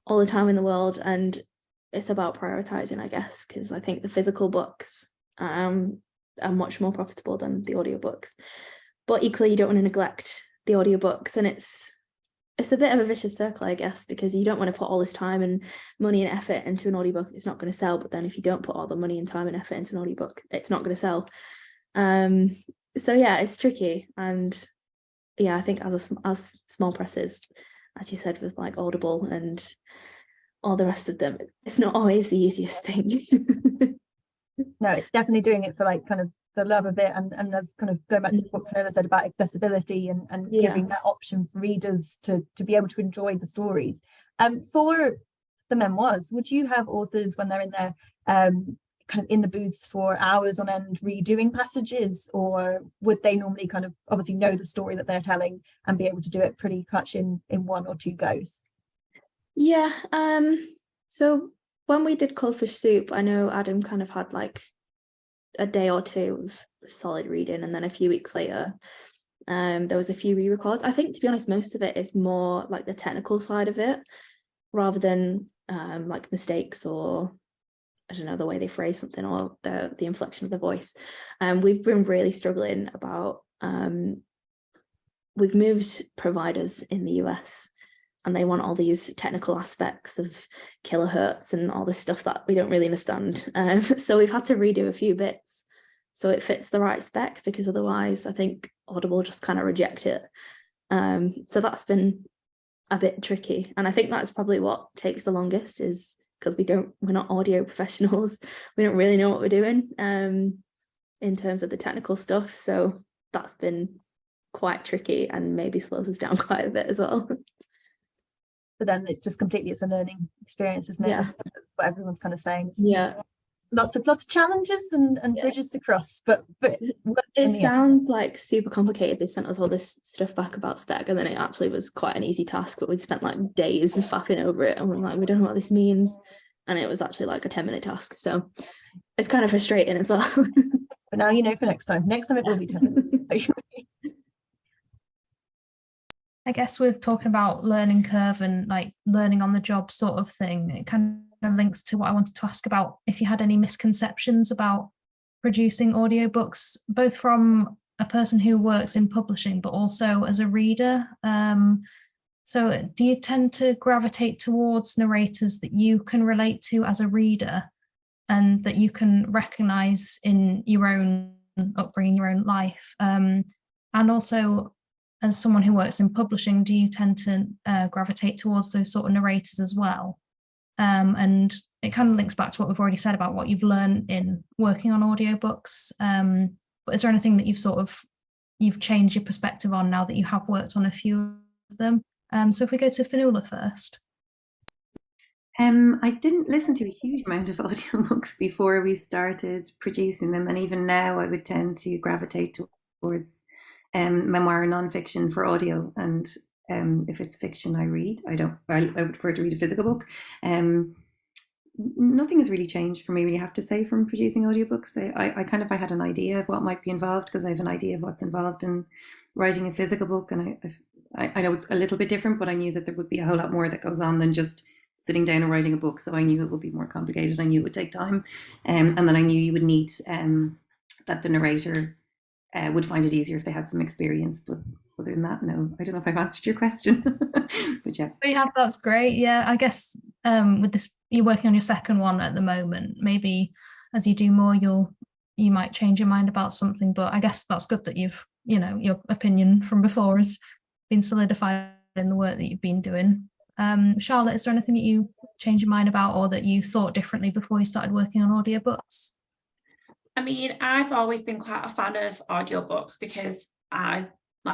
[SPEAKER 4] all the time in the world, and it's about prioritizing, I guess, because I think the physical books are much more profitable than the audiobooks. But equally, you don't want to neglect the audiobooks, and it's a bit of a vicious circle, I guess, because you don't want to put all this time and money and effort into an audiobook. It's not going to sell. But then if you don't put all the money and time and effort into an audiobook, it's not going to sell. So yeah, it's tricky. And yeah, I think as small presses, as you said, with like Audible and all the rest of them, it's not always the easiest thing.
[SPEAKER 5] No, it's definitely doing it for like kind of the love of it, and there's kind of going back to what Fionnuala said about accessibility and giving that option for readers to be able to enjoy the stories. For the memoirs, would you have authors when they're in there kind of in the booths for hours on end redoing passages, or would they normally kind of obviously know the story that they're telling and be able to do it pretty much in 1 or 2 goes?
[SPEAKER 4] Yeah, so when we did Cullfish Soup, I know Adam kind of had like a day or 2 of solid reading, and then a few weeks later there was a few re-records. I think, to be honest, most of it is more like the technical side of it rather than like mistakes, or I don't know, the way they phrase something, or the inflection of the voice. We've been really struggling about we've moved providers in the US, and they want all these technical aspects of kilohertz and all this stuff that we don't really understand. So we've had to redo a few bits so it fits the right spec, because otherwise I think Audible just kind of reject it. So that's been a bit tricky. And I think that's probably what takes the longest, is because we're not audio professionals. We don't really know what we're doing in terms of the technical stuff. So that's been quite tricky, and maybe slows us down quite a bit as well.
[SPEAKER 5] But then it's just completely, it's a learning experience, isn't it?
[SPEAKER 4] Yeah.
[SPEAKER 5] That's what everyone's kind of saying.
[SPEAKER 4] Yeah.
[SPEAKER 5] Lots of challenges and bridges to cross, but
[SPEAKER 4] it sounds like super complicated. They sent us all this stuff back about spec, and then it actually was quite an easy task, but we'd spent like days faffing over it, and we're like, we don't know what this means, and it was actually like a 10-minute task, so it's kind of frustrating as well.
[SPEAKER 5] But now you know for next time it will be 10 minutes.
[SPEAKER 1] I guess with talking about learning curve and like learning on the job sort of thing, it kind of links to what I wanted to ask about, if you had any misconceptions about producing audiobooks, both from a person who works in publishing, but also as a reader. So do you tend to gravitate towards narrators that you can relate to as a reader, and that you can recognize in your own upbringing, your own life? And also, as someone who works in publishing, do you tend to gravitate towards those sort of narrators as well? And it kind of links back to what we've already said about what you've learned in working on audiobooks. But is there anything that you've changed your perspective on now that you have worked on a few of them? So if we go to Fionnuala first.
[SPEAKER 3] I didn't listen to a huge amount of audiobooks before we started producing them, and even now I would tend to gravitate towards memoir and non-fiction for audio, and if it's fiction I read. I would prefer to read a physical book. Nothing has really changed for me, really, have to say, from producing audiobooks. I had an idea of what might be involved, because I have an idea of what's involved in writing a physical book, and I know it's a little bit different, but I knew that there would be a whole lot more that goes on than just sitting down and writing a book, so I knew it would be more complicated. I knew it would take time, and then I knew you would need that the narrator would find it easier if they had some experience. But other than that, no, I don't know if I've answered your question. But yeah.
[SPEAKER 1] That's great. Yeah, I guess with this, you're working on your second one at the moment. Maybe as you do more, you might change your mind about something. But I guess that's good that your opinion from before has been solidified in the work that you've been doing. Charlotte, is there anything that you changed your mind about or that you thought differently before you started working on audiobooks?
[SPEAKER 2] I mean, I've always been quite a fan of audiobooks because I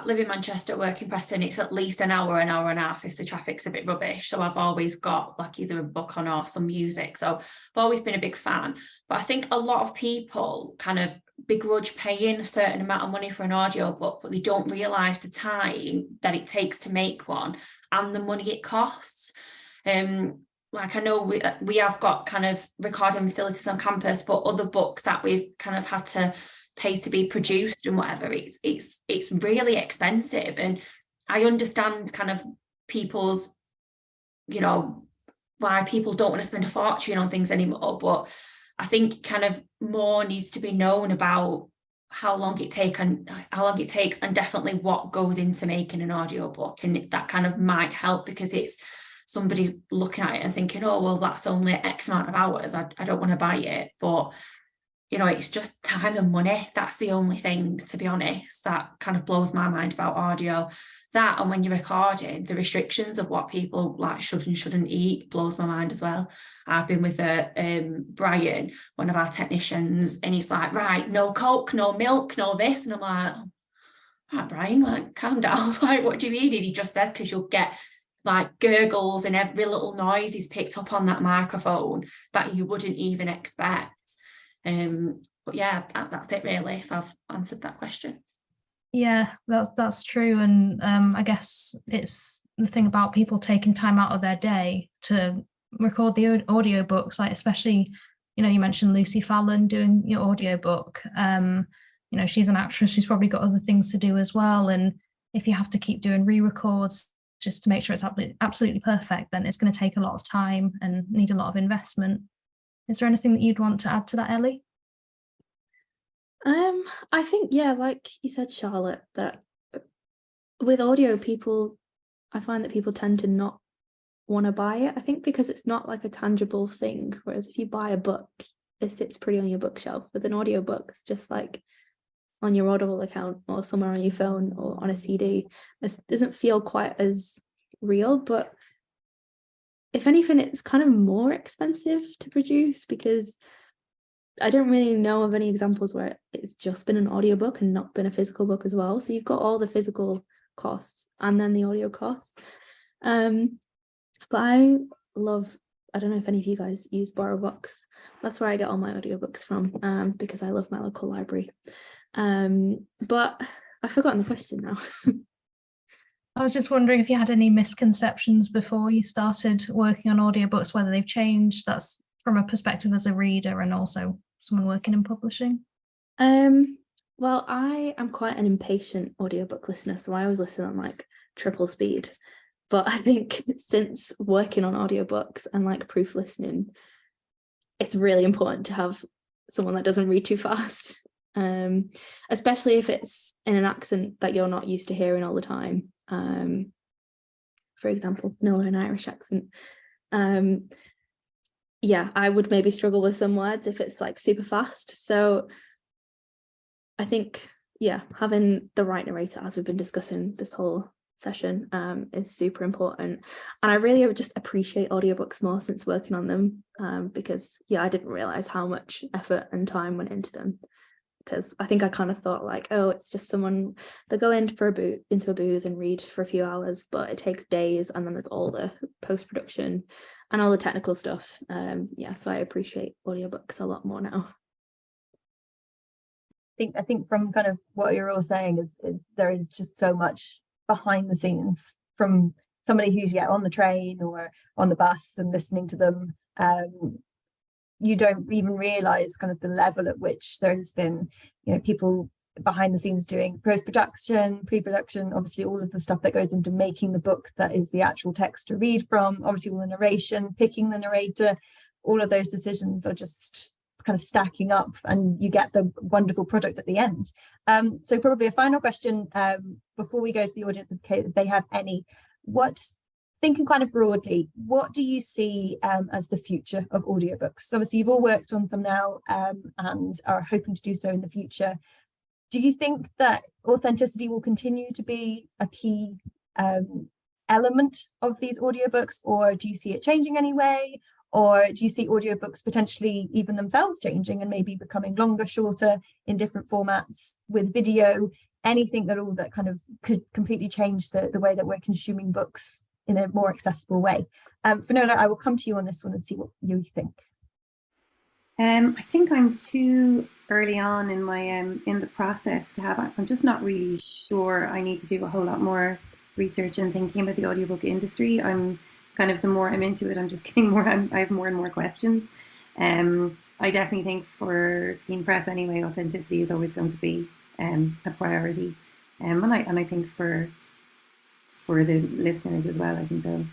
[SPEAKER 2] live in Manchester, work in Preston. It's at least an hour and a half if the traffic's a bit rubbish. So I've always got like either a book on or some music. So I've always been a big fan. But I think a lot of people kind of begrudge paying a certain amount of money for an audiobook, but they don't realise the time that it takes to make one and the money it costs. Like I know we have got kind of recording facilities on campus, but other books that we've kind of had to pay to be produced and whatever, it's really expensive. And I understand kind of people's, you know, why people don't want to spend a fortune on things anymore, but I think kind of more needs to be known about how long it takes and definitely what goes into making an audiobook, and that kind of might help because it's somebody's looking at it and thinking, oh well, that's only X amount of hours, I don't want to buy it. But you know, it's just time and money. That's the only thing, to be honest, that kind of blows my mind about audio. That, and when you're recording, the restrictions of what people like should and shouldn't eat blows my mind as well. I've been with Brian, one of our technicians, and he's like, right, no Coke, no milk, no this. And I'm like, right, Brian, like, calm down. Like, what do you mean? And he just says, because you'll get like gurgles and every little noise is picked up on that microphone that you wouldn't even expect. But yeah, that's it really, if I've answered that question.
[SPEAKER 1] Yeah, that's true. And I guess it's the thing about people taking time out of their day to record the audiobooks, like especially, you know, you mentioned Lucy Fallon doing your audiobook. You know, she's an actress, she's probably got other things to do as well. And if you have to keep doing re-records just to make sure it's absolutely perfect, then it's going to take a lot of time and need a lot of investment. Is there anything that you'd want to add to that, Ellie?
[SPEAKER 4] I think, yeah, like you said, Charlotte, that with audio, I find that people tend to not want to buy it. I think because it's not like a tangible thing, whereas if you buy a book, it sits pretty on your bookshelf. With an audiobook, it's just like on your Audible account or somewhere on your phone or on a CD. It doesn't feel quite as real, but if anything, it's kind of more expensive to produce because I don't really know of any examples where it's just been an audiobook and not been a physical book as well. So you've got all the physical costs and then the audio costs. But I don't know if any of you guys use Borrow Books. That's where I get all my audiobooks from, because I love my local library. But I've forgotten the question now.
[SPEAKER 1] I was just wondering if you had any misconceptions before you started working on audiobooks, whether they've changed. That's from a perspective as a reader and also someone working in publishing.
[SPEAKER 4] Well, I am quite an impatient audiobook listener, so I always listen on like triple speed. But I think since working on audiobooks and like proof listening, it's really important to have someone that doesn't read too fast, especially if it's in an accent that you're not used to hearing all the time. For example, Northern Irish accent. Yeah, I would maybe struggle with some words if it's like super fast. So I think, yeah, having the right narrator, as we've been discussing this whole session, is super important. And I really would just appreciate audiobooks more since working on them, because yeah, I didn't realize how much effort and time went into them. Because I think I kind of thought like, oh, it's just someone that go into a booth and read for a few hours, but it takes days, and then there's all the post-production and all the technical stuff. Yeah, so I appreciate audiobooks a lot more now.
[SPEAKER 5] I think from kind of what you're all saying is there is just so much behind the scenes from somebody who's on the train or on the bus and listening to them. You don't even realize kind of the level at which there has been, people behind the scenes doing post-production, pre-production, obviously all of the stuff that goes into making the book that is the actual text to read from, obviously all the narration, picking the narrator, all of those decisions are just kind of stacking up and you get the wonderful product at the end. So probably a final question before we go to the audience, if they have any. Thinking kind of broadly, what do you see as the future of audiobooks? Obviously, you've all worked on some now and are hoping to do so in the future. Do you think that authenticity will continue to be a key element of these audiobooks, or do you see it changing anyway? Or do you see audiobooks potentially even themselves changing and maybe becoming longer, shorter, in different formats with video? Anything at all that kind of could completely change the way that we're consuming books in a more accessible way? Fionnuala, I will come to you on this one and see what you think.
[SPEAKER 3] I think I'm too early on in my in the process to have. I'm just not really sure. I need to do a whole lot more research and thinking about the audiobook industry. I'm kind of, the more I'm into it, I'm just getting more. I have more and more questions. I definitely think for Skein Press anyway, authenticity is always going to be a priority, and I think for the listeners as well, I think they'll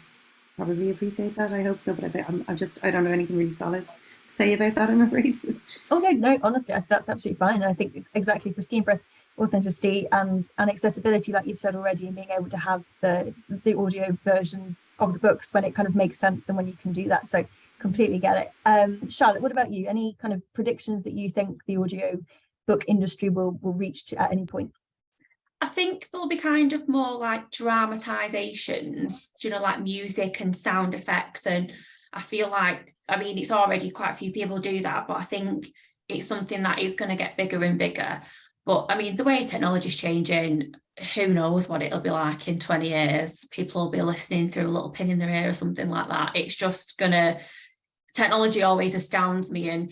[SPEAKER 3] probably appreciate that. I hope so, but I don't have anything really solid to say about that, I'm afraid.
[SPEAKER 5] Oh no, honestly, that's absolutely fine. I think exactly for Skein Press, authenticity and accessibility, like you've said already, and being able to have the audio versions of the books when it kind of makes sense and when you can do that. So completely get it. Charlotte, what about you? Any kind of predictions that you think the audio book industry will reach to at any point?
[SPEAKER 2] I think there'll be kind of more like dramatizations, you know, like music and sound effects. And I feel like, I mean, it's already quite a few people do that, but I think it's something that is going to get bigger and bigger. But I mean, the way technology is changing, who knows what it'll be like in 20 years. People will be listening through a little pin in their ear or something like that. It's just gonna, technology always astounds me. And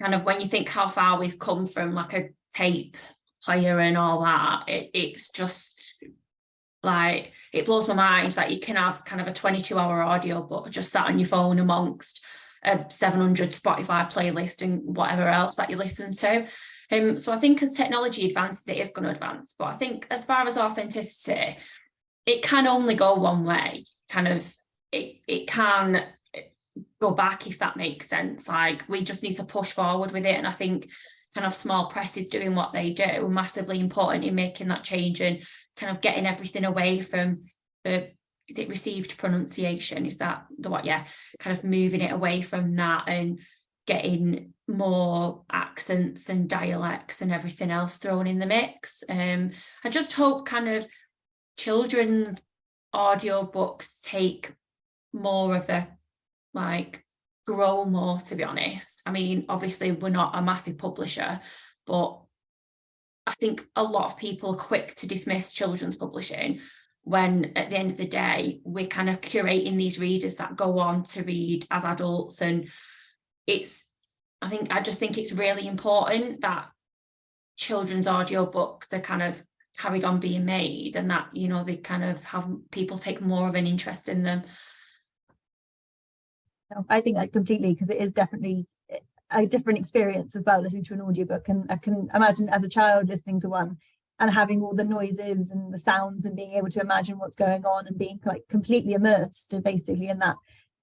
[SPEAKER 2] kind of when you think how far we've come from like a tape player and all that, it's just like, it blows my mind that you can have kind of a 22-hour audio book just sat on your phone amongst a 700 Spotify playlist and whatever else that you listen to. So I think as technology advances, it is going to advance. But I think as far as authenticity, it can only go one way. Kind of, it can go back, if that makes sense. Like, we just need to push forward with it. And I think kind of small presses doing what they do are massively important in making that change and kind of getting everything away from the, is it received pronunciation? Is that the what? Yeah, kind of moving it away from that and getting more accents and dialects and everything else thrown in the mix. I just hope kind of children's audiobooks take more of a, like, grow more, to be honest. I mean, obviously we're not a massive publisher, but I think a lot of people are quick to dismiss children's publishing when at the end of the day, we're kind of curating these readers that go on to read as adults. And I just think it's really important that children's audiobooks are kind of carried on being made, and that, you know, they kind of have people take more of an interest in them.
[SPEAKER 5] I think that completely, because it is definitely a different experience as well listening to an audiobook. And I can imagine as a child listening to one and having all the noises and the sounds and being able to imagine what's going on and being like completely immersed basically in that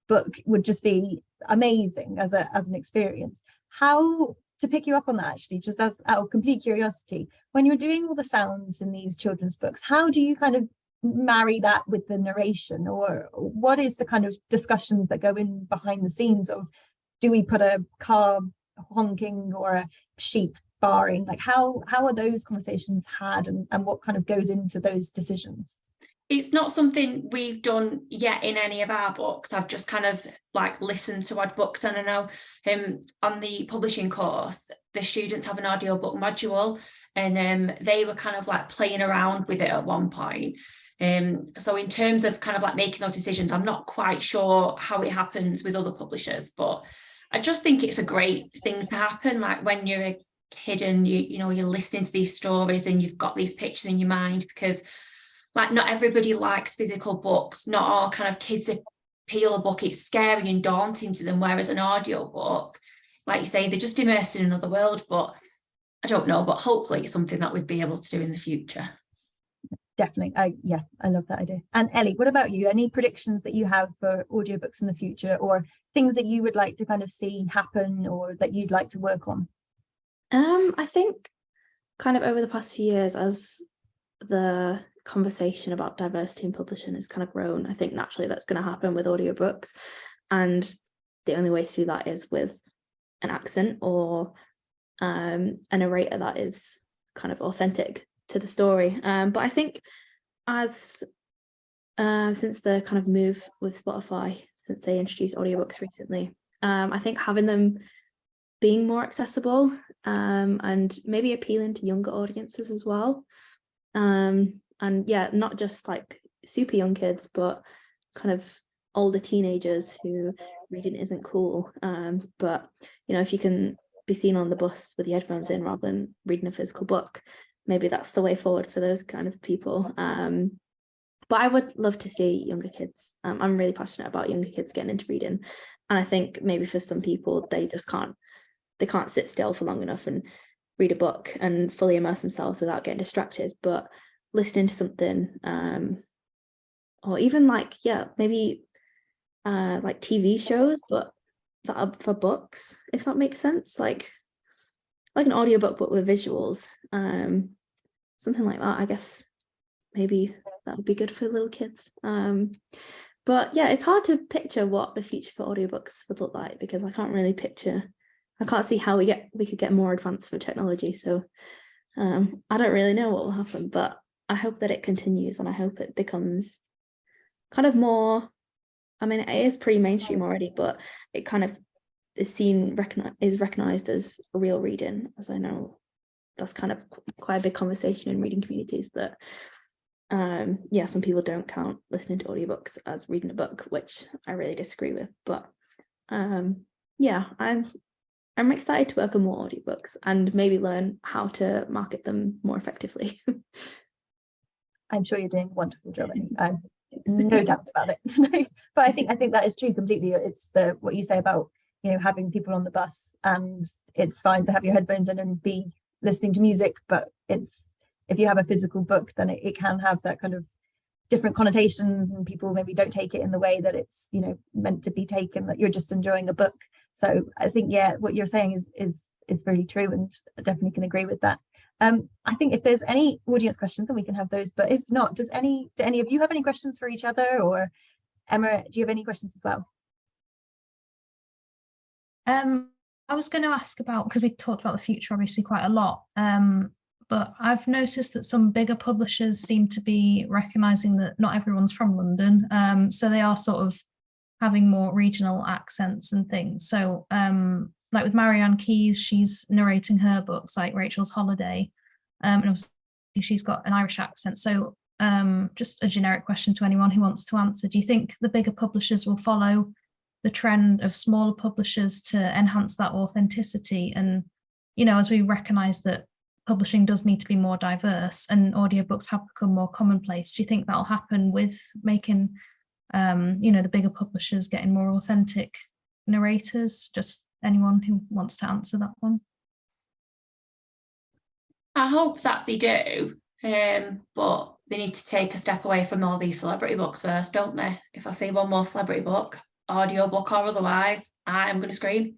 [SPEAKER 5] book would just be amazing as an experience. How, to pick you up on that actually, just as out of complete curiosity, when you're doing all the sounds in these children's books, how do you kind of marry that with the narration, or what is the kind of discussions that go in behind the scenes of, do we put a car honking or a sheep barring? Like how are those conversations had, and what kind of goes into those decisions?
[SPEAKER 2] It's not something we've done yet in any of our books. I've just kind of like listened to odd books, and I know on the publishing course, the students have an audiobook module, and they were kind of like playing around with it at one point. So in terms of kind of like making those decisions, I'm not quite sure how it happens with other publishers, but I just think it's a great thing to happen. Like when you're a kid and you're listening to these stories and you've got these pictures in your mind, because like not everybody likes physical books. Not all kind of kids appeal a book. It's scary and daunting to them, whereas an audio book, like you say, they're just immersed in another world. But I don't know, but hopefully it's something that we'd be able to do in the future.
[SPEAKER 5] Definitely. I love that idea. And Ellie, what about you? Any predictions that you have for audiobooks in the future, or things that you would like to kind of see happen or that you'd like to work on?
[SPEAKER 4] I think kind of over the past few years, as the conversation about diversity in publishing has kind of grown, I think naturally that's going to happen with audiobooks, and the only way to do that is with an accent or a narrator that is kind of authentic to the story. But I think as since the kind of move with Spotify, since they introduced audiobooks recently. I think having them being more accessible and maybe appealing to younger audiences as well. And yeah, not just like super young kids, but kind of older teenagers who reading isn't cool. But, you know, if you can be seen on the bus with the headphones in rather than reading a physical book, maybe that's the way forward for those kind of people. But I would love to see younger kids. I'm really passionate about younger kids getting into reading. And I think maybe for some people, they just can't sit still for long enough and read a book and fully immerse themselves without getting distracted. But listening to something, or even like, yeah, maybe like TV shows, but that are for books, if that makes sense. Like an audiobook, but with visuals, something like that. I guess maybe that would be good for little kids. But yeah, it's hard to picture what the future for audiobooks would look like, because I can't see how we could get more advanced with technology. So I don't really know what will happen, but I hope that it continues, and I hope it becomes kind of more, I mean, it is pretty mainstream already, but it kind of is recognized as real reading, as I know that's kind of quite a big conversation in reading communities, that yeah, some people don't count listening to audiobooks as reading a book, which I really disagree with. But yeah, I'm excited to work on more audiobooks and maybe learn how to market them more effectively.
[SPEAKER 5] I'm sure you're doing a wonderful job. No doubts about it. But I think that is true completely. It's what you say about, you know, having people on the bus, and it's fine to have your headphones in and be listening to music, but if you have a physical book, then it can have that kind of different connotations, and people maybe don't take it in the way that it's, you know, meant to be taken, that you're just enjoying a book. So I think, yeah, what you're saying is really true, and I definitely can agree with that. I think if there's any audience questions, then we can have those. But if not, do any of you have any questions for each other? Or Emma, do you have any questions as well?
[SPEAKER 1] I was going to ask about, because we talked about the future obviously quite a lot, but I've noticed that some bigger publishers seem to be recognising that not everyone's from London, so they are sort of having more regional accents and things. So like with Marianne Keyes, she's narrating her books like Rachel's Holiday, and obviously she's got an Irish accent. So just a generic question to anyone who wants to answer: do you think the bigger publishers will follow the trend of smaller publishers to enhance that authenticity? And, you know, as we recognise that publishing does need to be more diverse and audiobooks have become more commonplace, do you think that'll happen with making you know, the bigger publishers getting more authentic narrators? Just anyone who wants to answer that one.
[SPEAKER 2] I hope that they do, but they need to take a step away from all these celebrity books first, don't they? If I see one more celebrity book, audiobook or otherwise, I'm going to scream.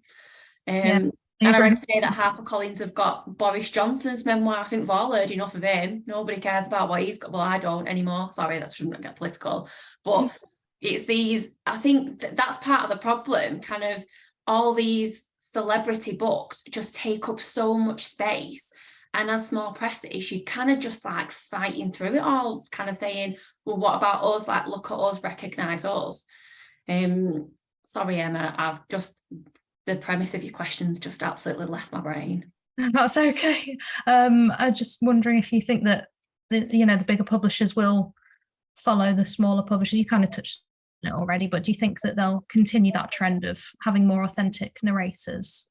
[SPEAKER 2] And I read today that HarperCollins have got Boris Johnson's memoir. I think we've all heard enough of him. Nobody cares about what he's got. Well, I don't anymore. Sorry, that shouldn't get political. But it's these, I think that's part of the problem. Kind of all these celebrity books just take up so much space. And as small presses, you kind of just like fighting through it all, kind of saying, well, what about us? Like, look at us, recognise us. Sorry, Emma, the premise of your questions just absolutely left my brain.
[SPEAKER 1] That's okay. I'm just wondering if you think that the bigger publishers will follow the smaller publishers. You kind of touched on it already, but do you think that they'll continue that trend of having more authentic narrators?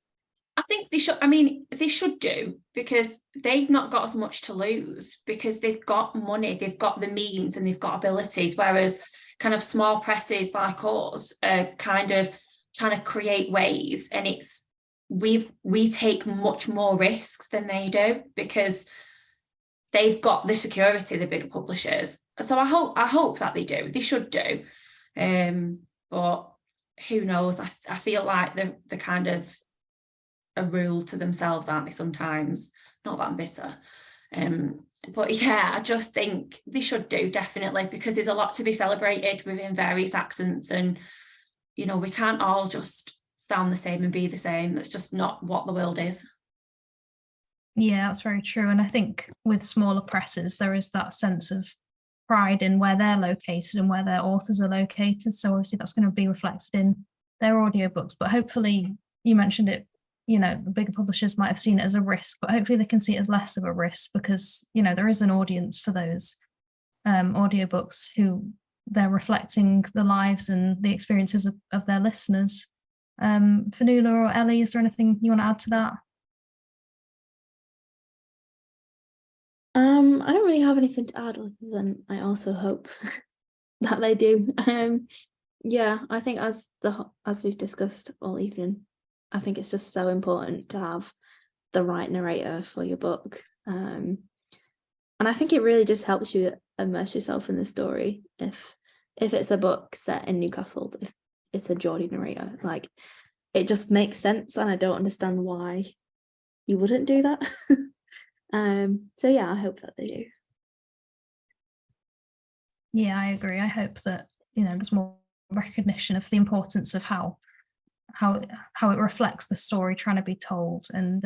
[SPEAKER 2] I think they should. I mean, they should do, because they've not got as much to lose, because they've got money, they've got the means, and they've got abilities, whereas kind of small presses like us are kind of trying to create waves, and we take much more risks than they do, because they've got the security, the bigger publishers. So I hope that they do. They should do, but who knows? I feel like they're kind of a rule to themselves, aren't they, sometimes? Not that I'm bitter. But yeah, I just think they should do, definitely, because there's a lot to be celebrated within various accents, and, you know, we can't all just sound the same and be the same. That's just not what the world is.
[SPEAKER 1] Yeah, that's very true. And I think with smaller presses, there is that sense of pride in where they're located and where their authors are located. So obviously that's going to be reflected in their audiobooks. But hopefully, you mentioned it, you know, the bigger publishers might have seen it as a risk, but hopefully they can see it as less of a risk, because, you know, there is an audience for those audiobooks who they're reflecting the lives and the experiences of their listeners. Fionnuala or Ellie, is there anything you want to add to that?
[SPEAKER 4] I don't really have anything to add other than I also hope that they do. Yeah, I think as we've discussed all evening, I think it's just so important to have the right narrator for your book. And I think it really just helps you immerse yourself in the story. If it's a book set in Newcastle, if it's a Geordie narrator, like, it just makes sense, and I don't understand why you wouldn't do that. So yeah, I hope that they do.
[SPEAKER 1] Yeah, I agree. I hope that, you know, there's more recognition of the importance of how it reflects the story trying to be told, and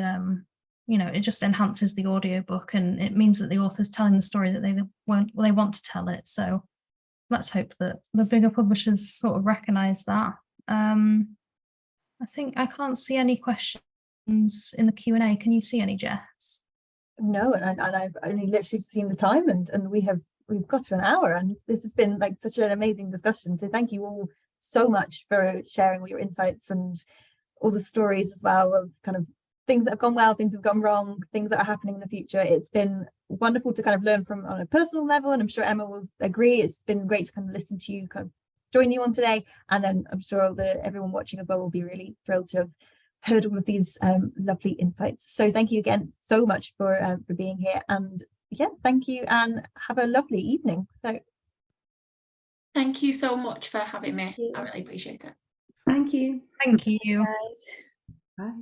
[SPEAKER 1] you know, it just enhances the audiobook, and it means that the author's telling the story that they want to tell it. So let's hope that the bigger publishers sort of recognize that. I think I can't see any questions in the Q&A. Can you see any, Jess?
[SPEAKER 5] No, and I've only literally seen the time, and we've got to an hour, and this has been like such an amazing discussion. So thank you all so much for sharing all your insights and all the stories as well, of kind of things that have gone well, things that have gone wrong, things that are happening in the future. It's been wonderful to kind of learn from on a personal level, and I'm sure Emma will agree. It's been great to kind of listen to you, kind of join you on today, and then I'm sure that everyone watching as well will be really thrilled to have heard all of these lovely insights. So thank you again so much for being here, and yeah, thank you, and have a lovely evening. So
[SPEAKER 2] Thank you so much for having me. I really appreciate it.
[SPEAKER 3] Thank you.
[SPEAKER 1] Thank you.
[SPEAKER 4] Guys.
[SPEAKER 3] Bye.